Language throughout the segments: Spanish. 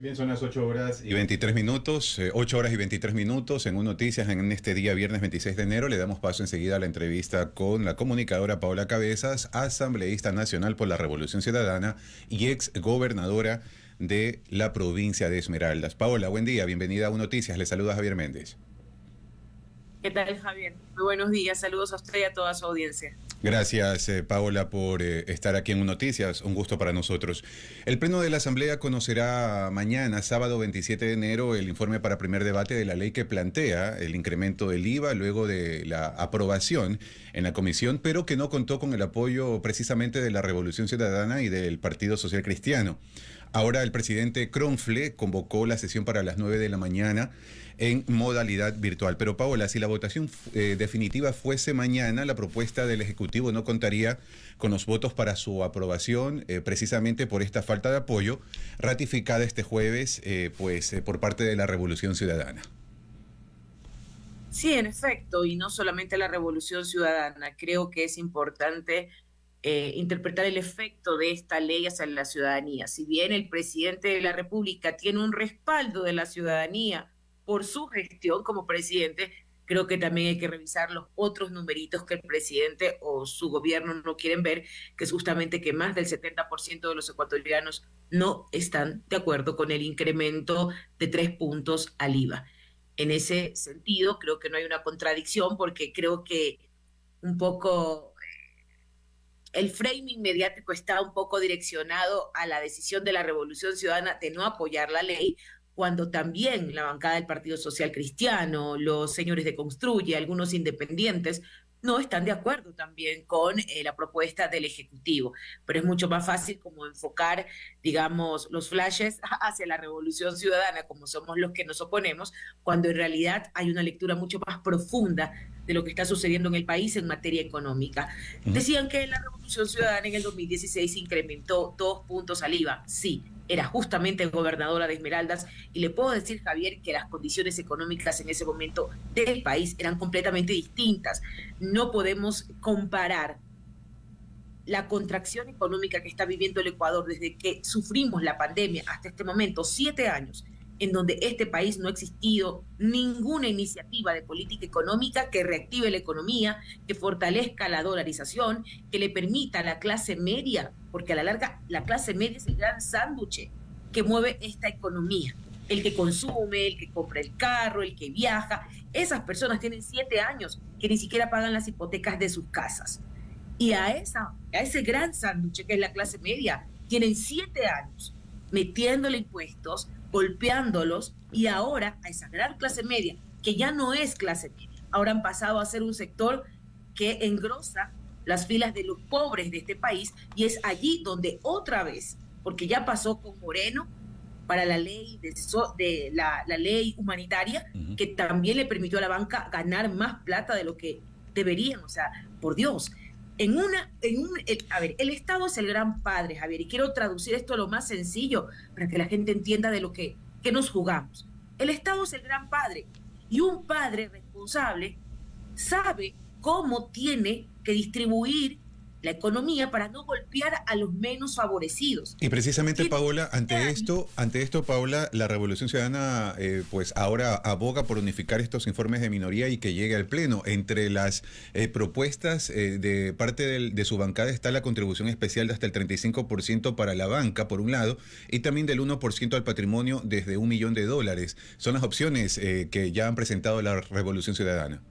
Bien, son las 8 horas y 23 minutos, 8 horas y 23 minutos en Un Noticias en este día, viernes 26 de enero. Le damos paso enseguida a la entrevista con la comunicadora Paola Cabezas, asambleísta nacional por la Revolución Ciudadana y ex gobernadora de la provincia de Esmeraldas. Paola, buen día, bienvenida a Un Noticias. Le saluda Javier Méndez. ¿Qué tal, Javier? Muy buenos días. Saludos a usted y a toda su audiencia. Gracias, Paola, por estar aquí en Un Noticias. Un gusto para nosotros. El Pleno de la Asamblea conocerá mañana, sábado 27 de enero, el informe para primer debate de la ley que plantea el incremento del IVA luego de la aprobación en la comisión, pero que no contó con el apoyo precisamente de la Revolución Ciudadana y del Partido Social Cristiano. Ahora el presidente Cronfle convocó la sesión para las 9 de la mañana en modalidad virtual. Pero Paola, si la votación definitiva fuese mañana, la propuesta del Ejecutivo no contaría con los votos para su aprobación, precisamente por esta falta de apoyo ratificada este jueves por parte de la Revolución Ciudadana. Sí, en efecto, y no solamente la Revolución Ciudadana. Creo que es importante interpretar el efecto de esta ley hacia la ciudadanía. Si bien el presidente de la República tiene un respaldo de la ciudadanía por su gestión como presidente, creo que también hay que revisar los otros numeritos que el presidente o su gobierno no quieren ver, que es justamente que más del 70% de los ecuatorianos no están de acuerdo con el incremento de 3 puntos al IVA. En ese sentido, creo que no hay una contradicción porque creo que un poco el framing mediático está un poco direccionado a la decisión de la Revolución Ciudadana de no apoyar la ley, cuando también la bancada del Partido Social Cristiano, los señores de Construye, algunos independientes, no están de acuerdo también con la propuesta del Ejecutivo. Pero es mucho más fácil como enfocar, digamos, los flashes hacia la Revolución Ciudadana, como somos los que nos oponemos, cuando en realidad hay una lectura mucho más profunda de lo que está sucediendo en el país en materia económica. Ujú. Decían que la Revolución Ciudadana en el 2016 incrementó 2 puntos al IVA. Sí, era justamente gobernadora de Esmeraldas y le puedo decir, Javier, que las condiciones económicas en ese momento del país eran completamente distintas. No podemos comparar la contracción económica que está viviendo el Ecuador desde que sufrimos la pandemia hasta este momento, 7 años, en donde este país no ha existido ninguna iniciativa de política económica que reactive la economía, que fortalezca la dolarización, que le permita a la clase media, porque a la larga la clase media es el gran sándwich que mueve esta economía. El que consume, el que compra el carro, el que viaja, esas personas tienen 7 años que ni siquiera pagan las hipotecas de sus casas. Y a ese gran sándwich que es la clase media, tienen 7 años metiéndole impuestos, golpeándolos, y ahora a esa gran clase media, que ya no es clase media, ahora han pasado a ser un sector que engrosa las filas de los pobres de este país, y es allí donde otra vez, porque ya pasó con Moreno para la ley la ley humanitaria, Ujú. que también le permitió a la banca ganar más plata de lo que deberían, o sea, por Dios. A ver, el Estado es el gran padre, Javier, y quiero traducir esto a lo más sencillo para que la gente entienda de lo que nos jugamos. El Estado es el gran padre y un padre responsable sabe cómo tiene que distribuir la economía para no golpear a los menos favorecidos. Y precisamente, Tiene Paola, 7 años. ante esto, Paola, la Revolución Ciudadana, pues ahora aboga por unificar estos informes de minoría y que llegue al Pleno. Entre las propuestas de parte de su bancada está la contribución especial de hasta el 35% para la banca, por un lado, y también del 1% al patrimonio desde $1 millón. Son las opciones que ya han presentado la Revolución Ciudadana.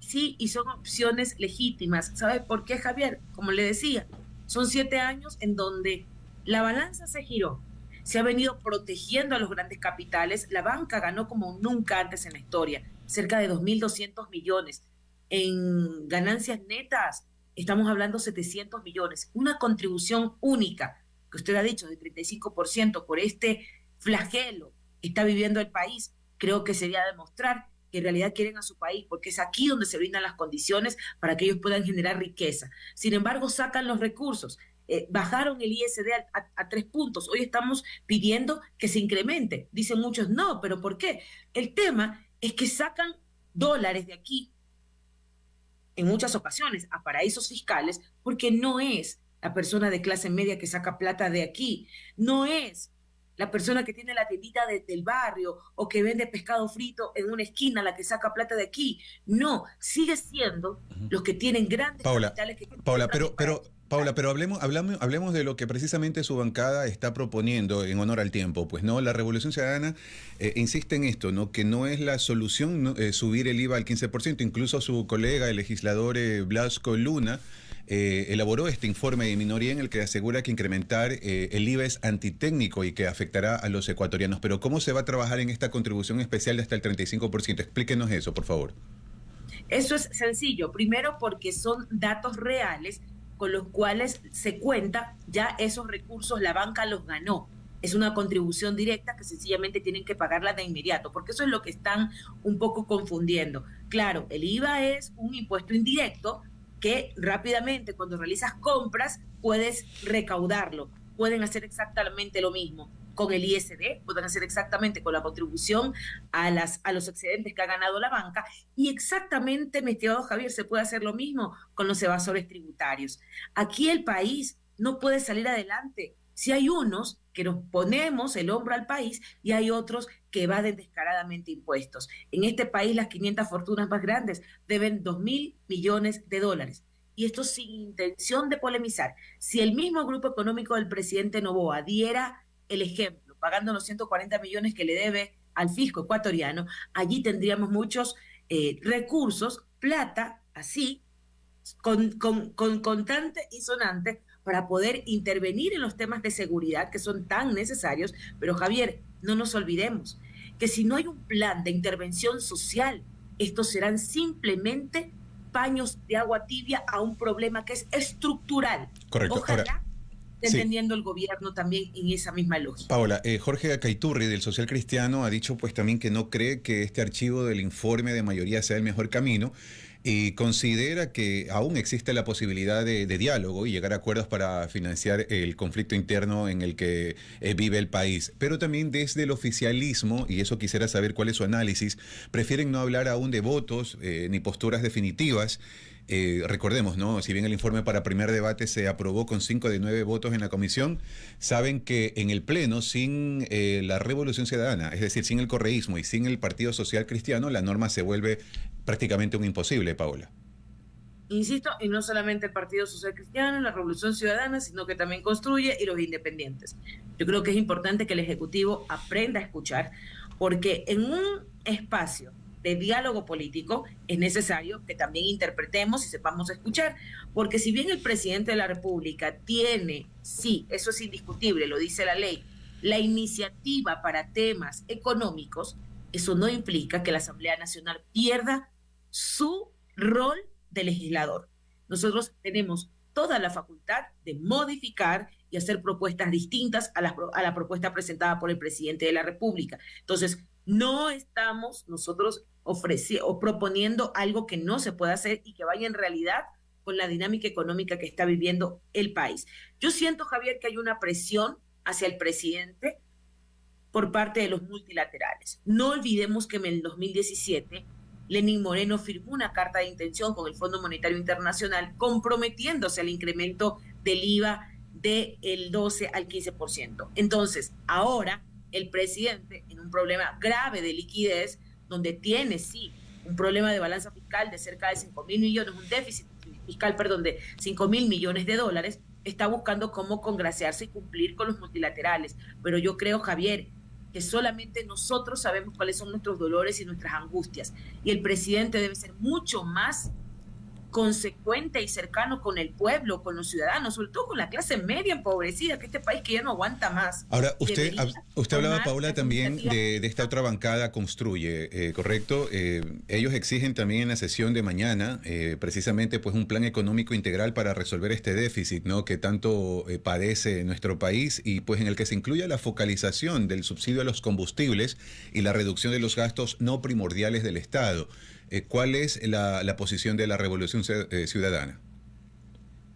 Sí, y son opciones legítimas. ¿Sabes por qué, Javier? Como le decía, son 7 años en donde la balanza se giró, se ha venido protegiendo a los grandes capitales, la banca ganó como nunca antes en la historia, cerca de 2.200 millones. En ganancias netas estamos hablando 700 millones, una contribución única, que usted ha dicho, de 35% por este flagelo que está viviendo el país. Creo que sería demostrar que en realidad quieren a su país, porque es aquí donde se brindan las condiciones para que ellos puedan generar riqueza. Sin embargo, sacan los recursos. Bajaron el ISD a 3 puntos. Hoy estamos pidiendo que se incremente. Dicen muchos, no, pero ¿por qué? El tema es que sacan dólares de aquí en muchas ocasiones a paraísos fiscales, porque no es la persona de clase media que saca plata de aquí, no es la persona que tiene la tiendita del barrio o que vende pescado frito en una esquina, la que saca plata de aquí. No, sigue siendo los que tienen grandes Paula, capitales que Paula, compran Paula, pero hablemos de lo que precisamente su bancada está proponiendo en honor al tiempo. Pues no, la Revolución Ciudadana insiste en esto, ¿no? Que no es la solución, ¿no? Subir el IVA al 15%. Incluso su colega, el legislador Blasco Luna, elaboró este informe de minoría en el que asegura que incrementar el IVA es antitécnico y que afectará a los ecuatorianos. Pero ¿cómo se va a trabajar en esta contribución especial de hasta el 35%? Explíquenos eso, por favor. Eso es sencillo. Primero porque son datos reales con los cuales se cuenta ya esos recursos, la banca los ganó. Es una contribución directa que sencillamente tienen que pagarla de inmediato, porque eso es lo que están un poco confundiendo. Claro, el IVA es un impuesto indirecto que rápidamente cuando realizas compras puedes recaudarlo. Pueden hacer exactamente lo mismo con el ISD, pueden hacer exactamente con la contribución a los excedentes que ha ganado la banca y exactamente, mi estimado Javier, se puede hacer lo mismo con los evasores tributarios. Aquí el país no puede salir adelante si hay unos que nos ponemos el hombro al país y hay otros que evaden descaradamente impuestos. En este país las 500 fortunas más grandes deben 2.000 millones de dólares. Y esto sin intención de polemizar. Si el mismo grupo económico del presidente Noboa diera el ejemplo, pagando los 140 millones que le debe al fisco ecuatoriano, allí tendríamos muchos recursos, plata, así, con contante y sonante, para poder intervenir en los temas de seguridad que son tan necesarios. Pero Javier, no nos olvidemos que si no hay un plan de intervención social, estos serán simplemente paños de agua tibia a un problema que es estructural. Correcto. Ojalá Ahora, entendiendo el gobierno también en esa misma lógica. Paola, Jorge Acaiturri del Social Cristiano ha dicho pues también que no cree que este archivo del informe de mayoría sea el mejor camino y considera que aún existe la posibilidad de diálogo y llegar a acuerdos para financiar el conflicto interno en el que vive el país. Pero también desde el oficialismo, y eso quisiera saber cuál es su análisis, prefieren no hablar aún de votos ni posturas definitivas. Recordemos, ¿no? Si bien el informe para primer debate se aprobó con 5 de 9 votos en la comisión, saben que en el Pleno, sin la Revolución Ciudadana, es decir, sin el correísmo y sin el Partido Social Cristiano, la norma se vuelve prácticamente un imposible, Paola. Insisto, y no solamente el Partido Social Cristiano, la Revolución Ciudadana, sino que también Construye y los independientes. Yo creo que es importante que el Ejecutivo aprenda a escuchar, porque en un espacio de diálogo político es necesario que también interpretemos y sepamos escuchar, porque si bien el presidente de la República tiene, sí, eso es indiscutible, lo dice la ley, la iniciativa para temas económicos, eso no implica que la Asamblea Nacional pierda su rol de legislador. Nosotros tenemos toda la facultad de modificar y hacer propuestas distintas a la propuesta presentada por el presidente de la República. Entonces, no estamos nosotros o proponiendo algo que no se pueda hacer y que vaya en realidad con la dinámica económica que está viviendo el país. Yo siento, Javier, que hay una presión hacia el presidente por parte de los multilaterales. No olvidemos que en el 2017 Lenín Moreno firmó una carta de intención con el Fondo Monetario Internacional comprometiéndose al incremento del IVA del 12 al 15%. Entonces, ahora el presidente, en un problema grave de liquidez, donde tiene, sí, un problema de balanza fiscal de cerca de 5.000 millones, un déficit fiscal, perdón, de 5.000 millones de dólares, está buscando cómo congraciarse y cumplir con los multilaterales. Pero yo creo, Javier, que solamente nosotros sabemos cuáles son nuestros dolores y nuestras angustias. Y el presidente debe ser mucho más consecuente y cercano con el pueblo, con los ciudadanos, sobre todo con la clase media empobrecida, que este país que ya no aguanta más. Ahora, usted hablaba, Paula, también de esta otra bancada Construye, ¿correcto? Ellos exigen también en la sesión de mañana, precisamente, pues un plan económico integral para resolver este déficit, ¿no? Que tanto padece nuestro país y pues en el que se incluya la focalización del subsidio a los combustibles y la reducción de los gastos no primordiales del Estado. ¿Cuál es la posición de la Revolución Ciudadana?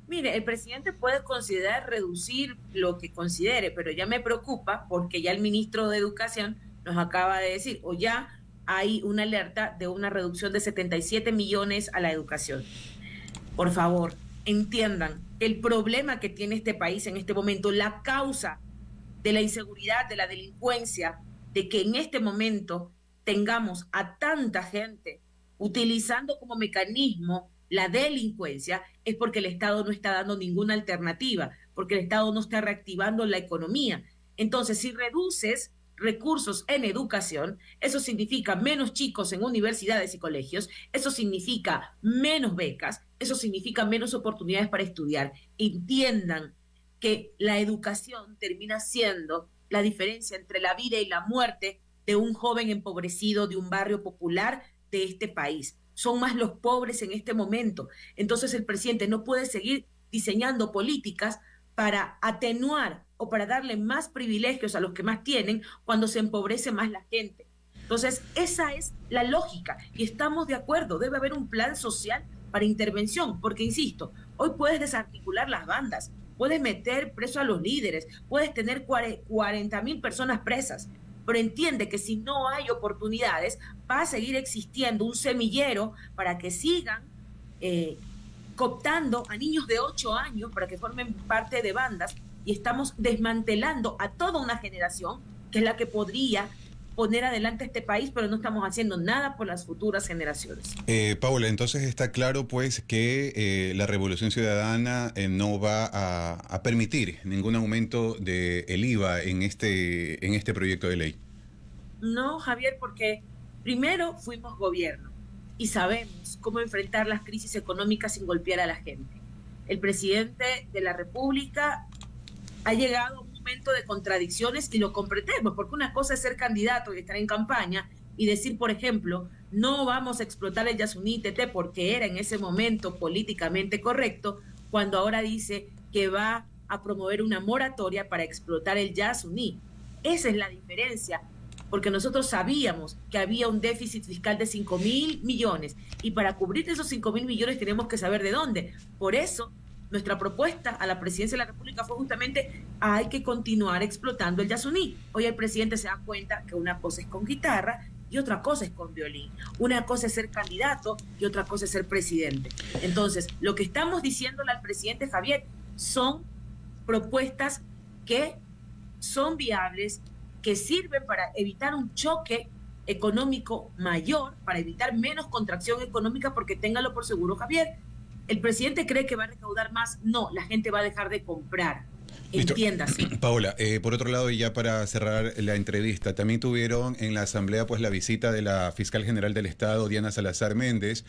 Mire, el presidente puede considerar reducir lo que considere, pero ya me preocupa porque ya el ministro de Educación nos acaba de decir, o ya hay una alerta de una reducción de 77 millones a la educación. Por favor, entiendan el problema que tiene este país en este momento, la causa de la inseguridad, de la delincuencia, de que en este momento tengamos a tanta gente utilizando como mecanismo la delincuencia, es porque el Estado no está dando ninguna alternativa, porque el Estado no está reactivando la economía. Entonces, si reduces recursos en educación, eso significa menos chicos en universidades y colegios, eso significa menos becas, eso significa menos oportunidades para estudiar. Entiendan que la educación termina siendo la diferencia entre la vida y la muerte de un joven empobrecido de un barrio popular de este país. Son más los pobres en este momento. Entonces el presidente no puede seguir diseñando políticas para atenuar o para darle más privilegios a los que más tienen cuando se empobrece más la gente. Entonces, esa es la lógica y estamos de acuerdo, debe haber un plan social para intervención, porque insisto, hoy puedes desarticular las bandas, puedes meter preso a los líderes, puedes tener 40,000 personas presas, pero entiende que si no hay oportunidades, va a seguir existiendo un semillero para que sigan cooptando a niños de 8 años para que formen parte de bandas, y estamos desmantelando a toda una generación que es la que podría poner adelante este país, pero no estamos haciendo nada por las futuras generaciones. Paula, entonces está claro pues que la Revolución Ciudadana no va a permitir ningún aumento del IVA en este proyecto de ley. No, Javier, porque primero fuimos gobierno y sabemos cómo enfrentar las crisis económicas sin golpear a la gente. El presidente de la República ha llegado a un momento de contradicciones y lo comprendemos, porque una cosa es ser candidato y estar en campaña y decir, por ejemplo, no vamos a explotar el Yasuní Tete porque era en ese momento políticamente correcto, cuando ahora dice que va a promover una moratoria para explotar el Yasuní. Esa es la diferencia, porque nosotros sabíamos que había un déficit fiscal de 5.000 millones y para cubrir esos 5.000 millones tenemos que saber de dónde. Por eso, nuestra propuesta a la presidencia de la República fue justamente hay que continuar explotando el Yasuní. Hoy el presidente se da cuenta que una cosa es con guitarra y otra cosa es con violín. Una cosa es ser candidato y otra cosa es ser presidente. Entonces, lo que estamos diciéndole al presidente Javier son propuestas que son viables, que sirven para evitar un choque económico mayor, para evitar menos contracción económica, porque téngalo por seguro, Javier. ¿El presidente cree que va a recaudar más? No, la gente va a dejar de comprar. Entiéndase. Paola, por otro lado, y ya para cerrar la entrevista, también tuvieron en la Asamblea pues la visita de la Fiscal General del Estado, Diana Salazar Méndez,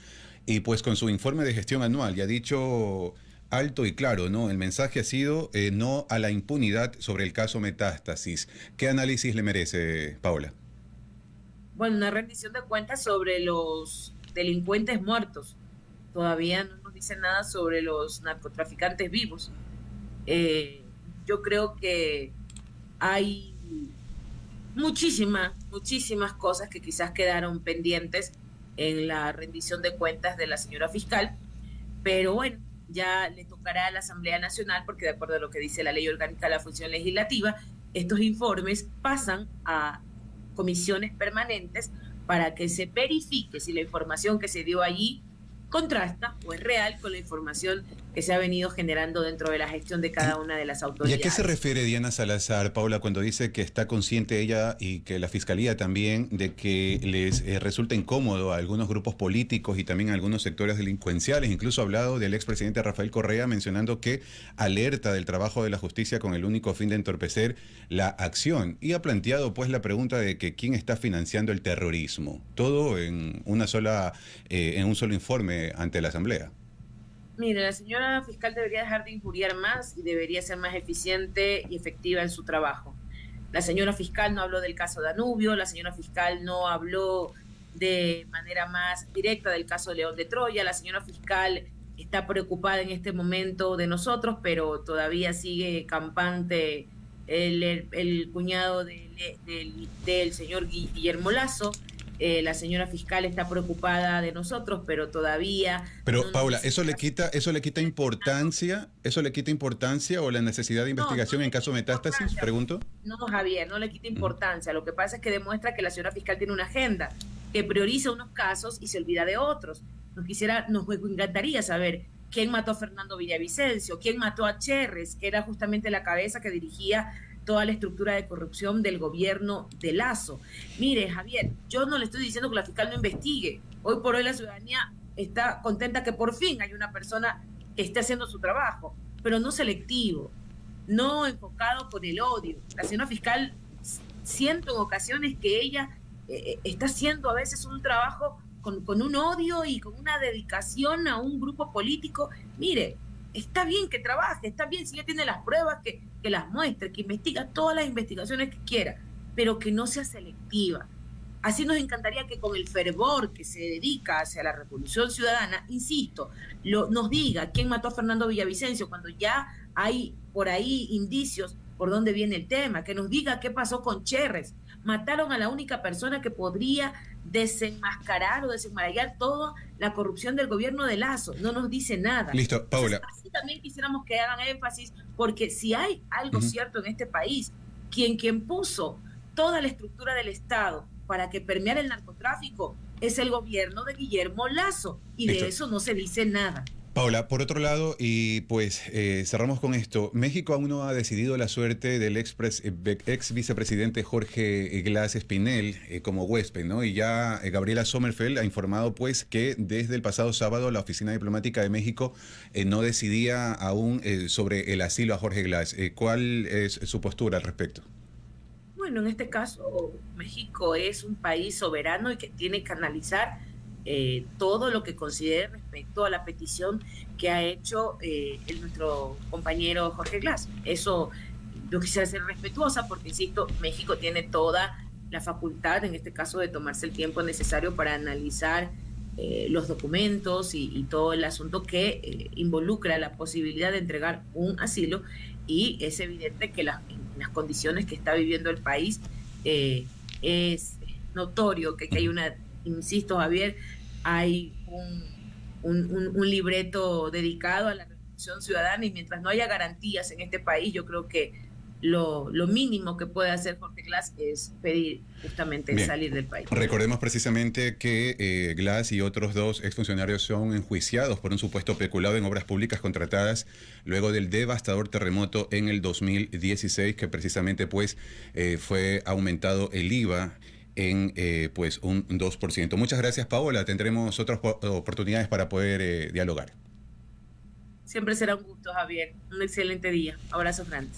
y pues con su informe de gestión anual, y ha dicho alto y claro, ¿no? El mensaje ha sido no a la impunidad sobre el caso Metástasis. ¿Qué análisis le merece, Paola? Bueno, una rendición de cuentas sobre los delincuentes muertos. Todavía no nos dice nada sobre los narcotraficantes vivos. Yo creo que hay muchísimas cosas que quizás quedaron pendientes en la rendición de cuentas de la señora fiscal, pero bueno, ya le tocará a la Asamblea Nacional, porque de acuerdo a lo que dice la Ley Orgánica de la Función Legislativa, estos informes pasan a comisiones permanentes para que se verifique si la información que se dio allí contrasta o es real con la información que se ha venido generando dentro de la gestión de cada una de las autoridades. ¿Y a qué se refiere Diana Salazar, Paula, cuando dice que está consciente ella y que la Fiscalía también de que les resulta incómodo a algunos grupos políticos y también a algunos sectores delincuenciales? Incluso ha hablado del expresidente Rafael Correa mencionando que alerta del trabajo de la justicia con el único fin de entorpecer la acción, y ha planteado pues la pregunta de que quién está financiando el terrorismo. Todo en un solo informe ante la Asamblea. Mire, la señora fiscal debería dejar de injuriar más y debería ser más eficiente y efectiva en su trabajo. La señora fiscal no habló del caso Danubio, la señora fiscal no habló de manera más directa del caso León de Troya, la señora fiscal está preocupada en este momento de nosotros, pero todavía sigue campante el cuñado del señor Guillermo Lasso. La señora fiscal está preocupada de nosotros, pero todavía... Pero no, Paula, ¿eso le quita importancia o la necesidad de investigación en caso de Metástasis? Pregunto. No, Javier, no le quita importancia. Lo que pasa es que demuestra que la señora fiscal tiene una agenda, que prioriza unos casos y se olvida de otros. Nos encantaría saber quién mató a Fernando Villavicencio, quién mató a Cherres, que era justamente la cabeza que dirigía toda la estructura de corrupción del gobierno de Lasso. Mire, Javier, yo no le estoy diciendo que la fiscal no investigue. Hoy por hoy la ciudadanía está contenta que por fin hay una persona que esté haciendo su trabajo, pero no selectivo, no enfocado con el odio. La señora fiscal, siento en ocasiones que ella está haciendo a veces un trabajo con un odio y con una dedicación a un grupo político. Mire, está bien que trabaje, está bien si ella tiene las pruebas, que las muestre, que investiga todas las investigaciones que quiera, pero que no sea selectiva. Así nos encantaría que con el fervor que se dedica hacia la Revolución Ciudadana, insisto, nos diga quién mató a Fernando Villavicencio, cuando ya hay por ahí indicios por dónde viene el tema, que nos diga qué pasó con Cherres. Mataron a la única persona que podría desenmascarar o desenmarañar toda la corrupción del gobierno de Lasso. No nos dice nada. Listo, Paola. Entonces, así también quisiéramos que hagan énfasis, porque si hay algo cierto en este país, quien puso toda la estructura del Estado para que permeara el narcotráfico es el gobierno de Guillermo Lasso, y Listo. de eso no se dice nada. Paola, por otro lado, y pues cerramos con esto, México aún no ha decidido la suerte del ex vicepresidente Jorge Glass Espinel como huésped, ¿no? Y ya Gabriela Sommerfeld ha informado pues que desde el pasado sábado la Oficina Diplomática de México no decidía aún sobre el asilo a Jorge Glass. ¿Cuál es su postura al respecto? Bueno, en este caso, México es un país soberano y que tiene que analizar todo lo que considere respecto a la petición que ha hecho nuestro compañero Jorge Glass. Eso yo quisiera ser respetuosa porque, insisto, México tiene toda la facultad, en este caso, de tomarse el tiempo necesario para analizar los documentos y todo el asunto que involucra la posibilidad de entregar un asilo, y es evidente que las condiciones que está viviendo el país es notorio que hay una, insisto, Javier, hay un libreto dedicado a la Revolución Ciudadana, y mientras no haya garantías en este país, yo creo que lo mínimo que puede hacer Jorge Glass es pedir justamente salir del país. Recordemos precisamente que Glass y otros dos exfuncionarios son enjuiciados por un supuesto peculado en obras públicas contratadas luego del devastador terremoto en el 2016, que precisamente pues fue aumentado el IVA en pues un 2%. Muchas gracias, Paola. Tendremos otras oportunidades para poder dialogar. Siempre será un gusto, Javier. Un excelente día. Abrazos grandes.